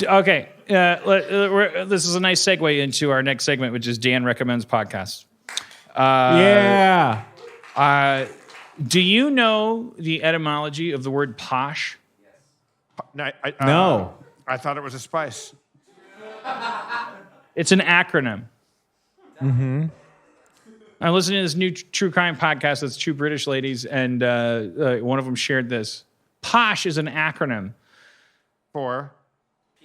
Okay. This is a nice segue into our next segment, which is Dan Recommends Podcasts. Yeah. Do you know the etymology of the word posh? No. I thought it was a spice. It's an acronym. Mm-hmm. I'm listening to this new true crime podcast that's two British ladies, and one of them shared this. Posh is an acronym. For?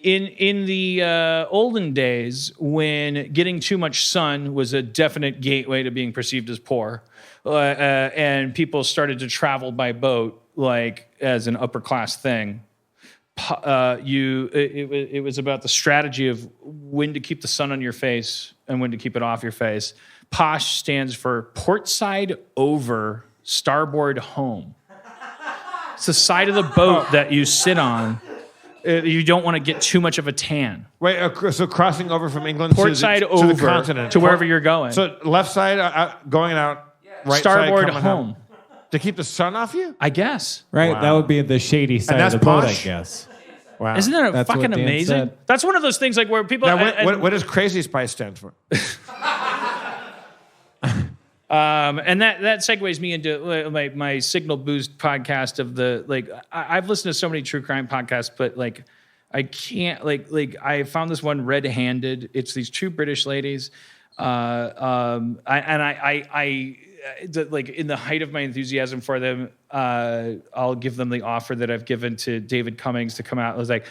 In the olden days, when getting too much sun was a definite gateway to being perceived as poor, and people started to travel by boat, like as an upper class thing, it was about the strategy of when to keep the sun on your face and when to keep it off your face. Posh stands for port side over, starboard home. It's the side of the boat that you sit on. You don't want to get too much of a tan. Wait, so crossing over from England port side to over the continent. to wherever you're going. So left side going out, right starboard side coming home. To keep the sun off you? I guess. Right, Wow. that would be the shady side of the boat, I guess. Wow. Isn't that That's fucking what Dan amazing? said. That's one of those things like where people. Now, what does Crazy Spice stand for? And that segues me into my Signal Boost podcast of the I've listened to so many true crime podcasts, but I can't I found this one Red Handed. It's these two British ladies, in the height of my enthusiasm for them, I'll give them the offer that I've given to David Cummings to come out. It was like,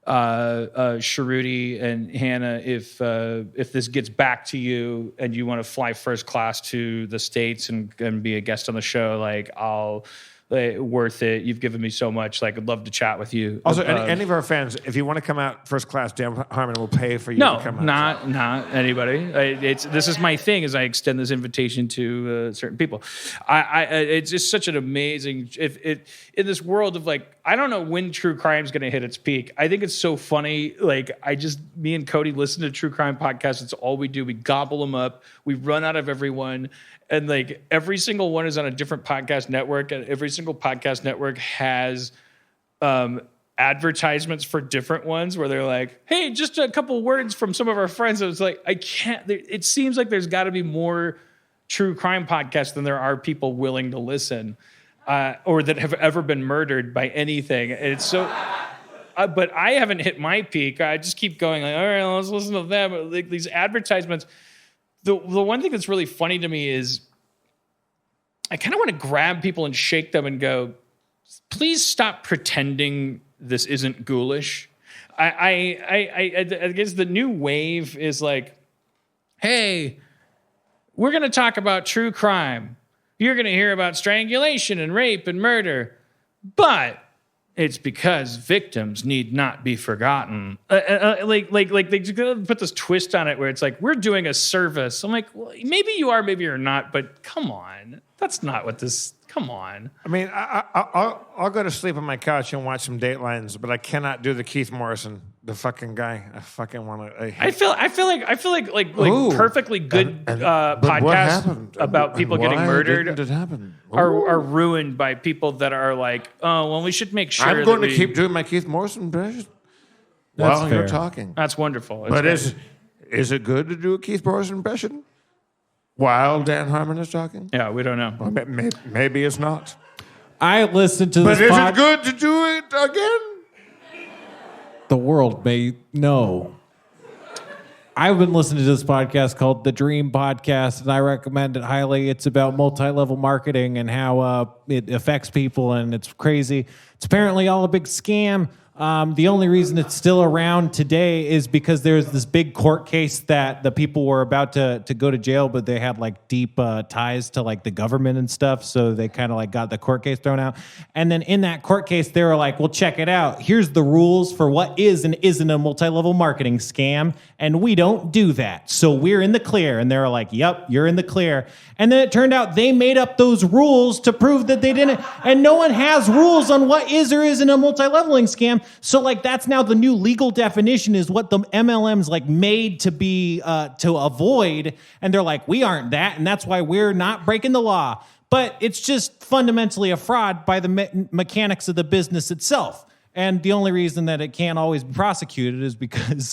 Sharuti and Hannah, if this gets back to you and you want to fly first class to the States and be a guest on the show, I'll worth it. You've given me so much. I'd love to chat with you. Also, any of our fans, if you want to come out first class, Dan Harmon will pay for you to come out. Not anybody. This is my thing. Is I extend this invitation to certain people. It's just such an amazing. In this world of I don't know when true crime is going to hit its peak. I think it's so funny. Me and Cody listen to true crime podcasts. It's all we do. We gobble them up. We run out of everyone. And every single one is on a different podcast network, and every single podcast network has advertisements for different ones where they're like, "Hey, just a couple words from some of our friends." And it's I can't. It seems like there's got to be more true crime podcasts than there are people willing to listen, or that have ever been murdered by anything. And it's so. But I haven't hit my peak. I just keep going. All right, let's listen to them. These advertisements. The one thing that's really funny to me is I kind of want to grab people and shake them and go, please stop pretending this isn't ghoulish. I guess the new wave is hey, we're going to talk about true crime. You're going to hear about strangulation and rape and murder, but it's because victims need not be forgotten. They put this twist on it where it's we're doing a service. I'm well, maybe you are, maybe you're not, but come on. That's not what this, come on. I mean, I'll go to sleep on my couch and watch some Datelines, but I cannot do the Keith Morrison, the fucking guy. I fucking want to. I feel like perfectly good podcasts about people getting murdered didn't it happen? Are ruined by people that are oh, well, we should make sure. I'm going to keep doing my Keith Morrison impression while you're talking. That's wonderful. But is it good to do a Keith Morrison impression while Dan Harmon is talking? Yeah, we don't know. Well, maybe it's not. I listened to this. But is it good to do it again? The world may know. I've been listening to this podcast called The Dream Podcast, and I recommend it highly. It's about multi-level marketing and how it affects people, and it's crazy. It's apparently all a big scam. The only reason it's still around today is because there's this big court case that the people were about to go to jail, but they had deep ties to the government and stuff. So they kind of got the court case thrown out. And then in that court case, they were well, check it out. Here's the rules for what is and isn't a multi-level marketing scam. And we don't do that. So we're in the clear. And they were yep, you're in the clear. And then it turned out they made up those rules to prove that they didn't. And no one has rules on what is or isn't a multi-leveling scam. So that's now the new legal definition is what the MLM's made to be to avoid. And they're we aren't that. And that's why we're not breaking the law. But it's just fundamentally a fraud by the mechanics of the business itself. And the only reason that it can't always be prosecuted is because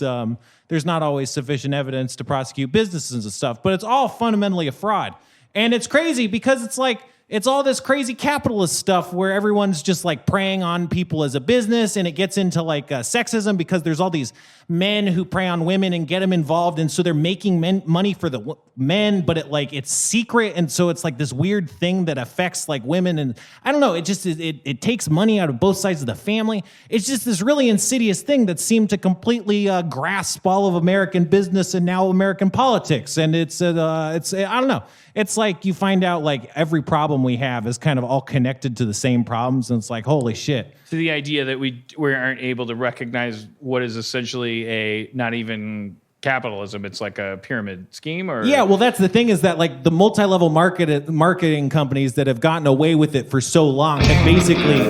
there's not always sufficient evidence to prosecute businesses and stuff. But it's all fundamentally a fraud. And it's crazy because it's like, it's all this crazy capitalist stuff where everyone's just like preying on people as a business, and it gets into like sexism because there's all these men who prey on women and get them involved, and so they're making money for the men, but it's secret, and so it's like this weird thing that affects like women, and I don't know, it takes money out of both sides of the family. It's just this really insidious thing that seemed to completely grasp all of American business and now American politics, and it's I don't know. It's like you find out like every problem we have is kind of all connected to the same problems, and it's like, holy shit. So the idea that we aren't able to recognize what is essentially a not even capitalism, it's like a pyramid scheme, or yeah, well, that's the thing is that like the multi-level marketing companies that have gotten away with it for so long have basically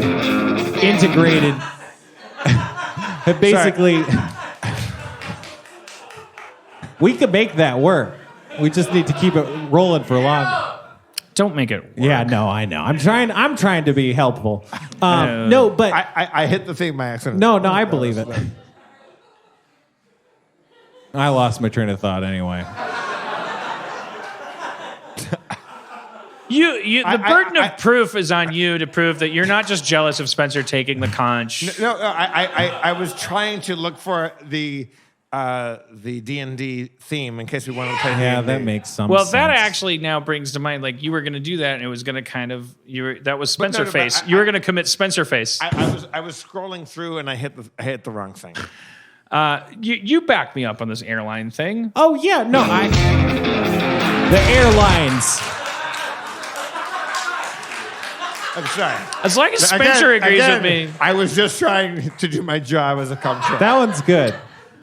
integrated. Have basically. We could make that work. We just need to keep it rolling for long. Don't make it work. Yeah, no, I know. I'm trying to be helpful. No, but I hit the thing by accident. No, I believe it. I lost my train of thought anyway. The burden of proof is on you to prove that you're not just jealous of Spencer taking the conch. No, I was trying to look for the D&D theme in case we wanted to play D&D. Yeah, that makes some sense. sense. That actually now brings to mind, like, you were going to do that, and it was going to kind of, that was Spencer no, face. You were going to commit Spencer face. I was scrolling through, and I hit the wrong thing. You backed me up on this airline thing. Oh, yeah, no, the airlines. I'm sorry. As long as Spencer agrees with me. I was just trying to do my job as a comptroller. That one's good.